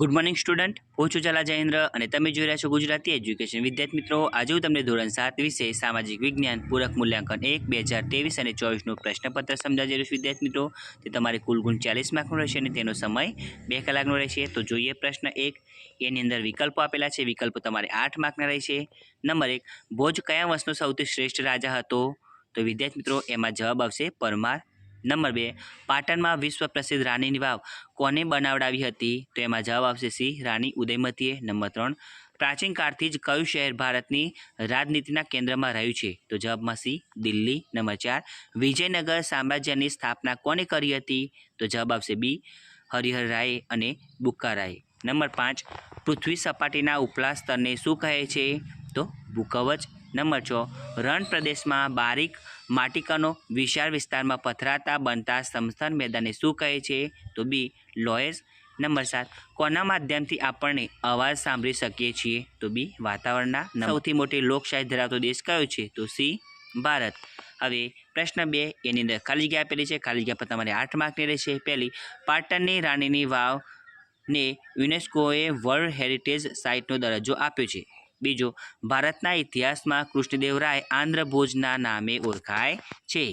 Good morning student હું છું ચલા જયેન્દ્ર અને તમે જોઈ રહ્યા છો ગુજરાતી એજ્યુકેશન વિદ્યાર્થી મિત્રો। આજે હું તમને ધોરણ 7 વિષય સામાજિક વિજ્ઞાન પૂરક મૂલ્યાંકન 1 2023 અને 24 નું પ્રશ્નપત્ર સમજાવી રહ્યો છું વિદ્યાર્થી મિત્રો। તે તમારે કુલ ગુણ 40 માર્કનો રહેશે અને તેનો સમય 2 કલાકનો રહેશે। તો જોઈએ પ્રશ્ન 1। એની અંદર વિકલ્પો આપેલા છે। વિકલ્પો તમારે 8 માર્કના રહેશે। નંબર 1, ભોજ કયા વંશનો સૌથી શ્રેષ્ઠ રાજા હતો? તો વિદ્યાર્થી મિત્રો એમાં જવાબ આવશે પરમાર। नंबर 2, पाटण में विश्व प्रसिद्ध रानी वाव कोने बनावडावी हती? तो एमां जवाब आवशे सी, रानी उदयमतीए। नंबर 3, प्राचीन काळथी ज कयुं शहर भारतनी राजनीतिना केंद्रमां रह्युं छे? तो जवाबमां सी, दिल्ली। नंबर 4, विजयनगर साम्राज्यनी स्थापना कोणे करी हती? तो जवाब आवशे बी, हरिहरराये अने बुक्काराये। नंबर 5, पृथ्वी सपाटीना उपला स्तरने शुं कहे छे? तो भूकवच। नंबर 6, रण प्रदेश में बारीक माटिकानो विशाल विस्तार में पथराता बनता समस्थन मैदान शू कहे छे? तो बी, लोएस। नंबर 7, कोना माध्यमथी आपणे अवाज सांभळी शकीए छीए? तो बी, वातावरणना। सौथी मोटी लोकशाही धरावतो देश कयो छे? तो सी, भारत। हवे प्रश्न 2 एनी अंदर खाली जग्या आपेली छे। खाली जग्या पर तमारे 8 मार्कनी रहेशे। पहली, पाटणनी राणीनी वाव ने युनेस्कोए वर्ल्ड हेरिटेज साइटनो दरज्जो आप्यो छे। बीजो, भारतना इतिहास में कृष्णदेवराय आंध्र भोजना नामे ओळखाय छे।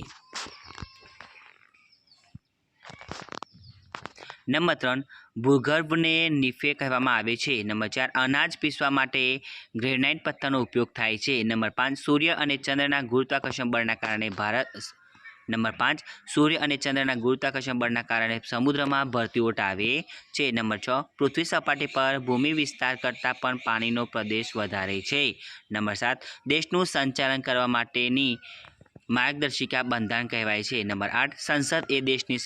नंबर 3, भूगर्भ ने नीफे कहेवामां आवे छे। नंबर 4, अनाज पीसवा माटे ग्रेनाइट पत्थरनो उपयोग थाय छे। नंबर 5, सूर्य अने चंद्रना गुरुत्वाकर्षण बळना कारणे नंबर 5, सूर्य और चंद्रना गुरुत्वाकर्षण बळना कारणे समुद्र में भरती ओट आवे छे। नंबर 6, पृथ्वी सपाटी पर भूमि विस्तार करता पण पाणीनो प्रदेश वधारे छे। नंबर 7, देशनुं संचालन करवा माटेनी मार्गदर्शिका बंधारण कहेवाय छे। नंबर 8, संसद ए देशनी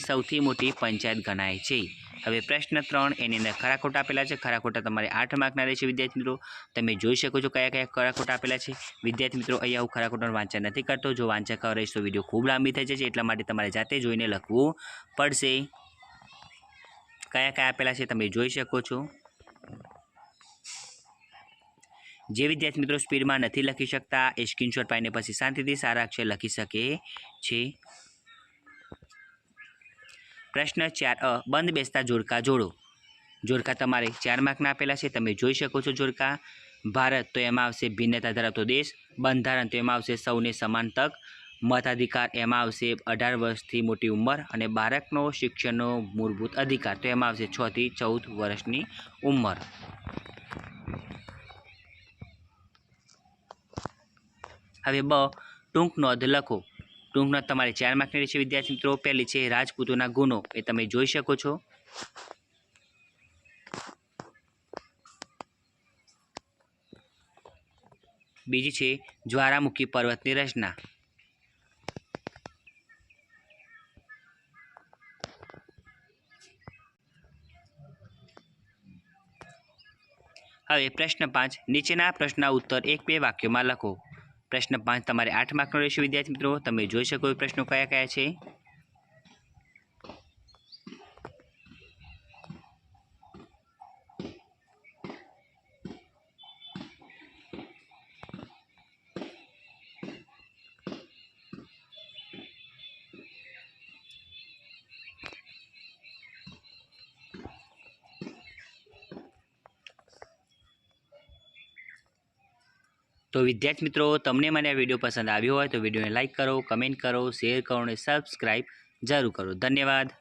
सौथी मोटी पंचायत गणाय छे। हवे प्रश्न 3 एनी अंदर खरा खोटा आपेला छे। खरा खोटा तमारे 8 मार्कना रहेशे विद्यार्थी मित्रों। तमे जोई शको छो कया कया खरा खोटा आपेला छे। विद्यार्थी मित्रों अहींया हूँ खरा खोटानुं वांचन नहीं करतो। जो वांचन करवा रहीश तो विडियो खूब लांबी थई जशे, एटला माटे तमारे जाते जोईने लखवुं पड़शे। कया कया आपेला छे तमे जोई शको छो। जे विद्यार्थी मित्रों स्पीड में नहीं लखी सकता ए स्क्रीनशॉट पाईने पछी शांतिथी सारा अक्षर लखी शके छे। प्रश्न 4 बंद बेसता जोड़का जोड़ो। जोड़का तमारे 4 मार्कना आपेला छे। तमे जोई शको छो जोड़का। भारत तो एमां आवशे भिन्नता धरावतो देश। बंधारण तो एमां आवशे सौने समान तक। मताधिकार एमां आवशे 18 वर्षथी मोटी उंमर अने बाळकनो शिक्षणनो मूलभूत अधिकार तो एमां आवशे 6 થી 14 वर्षनी उंमर। हवे ब टूंक नोंध लखो। टूंक नोंध तमारे 4 मार्कनी रहेशे विद्यार्थी मित्रों। पहली छे राजपूतोना गुणो, ए तमे जोई शको छो। बीजी छे ज्वारामुखी पर्वतनी रचना। हवे प्रश्न 5 नीचेना प्रश्नना उत्तर 1-2 वाक्योमां लखो। प्रश्न 5 तमारे 8 मार्कनो रहेशे विद्यार्थी मित्रों। तमे जोई शको प्रश्नो कया कया छे। तो विद्यार्थी मित्रों तमने मैंने आ वीडियो पसंद आव्यो होय तो वीडियो ने लाइक करो, कमेंट करो, शेर करो और सब्सक्राइब जरूर करो। धन्यवाद।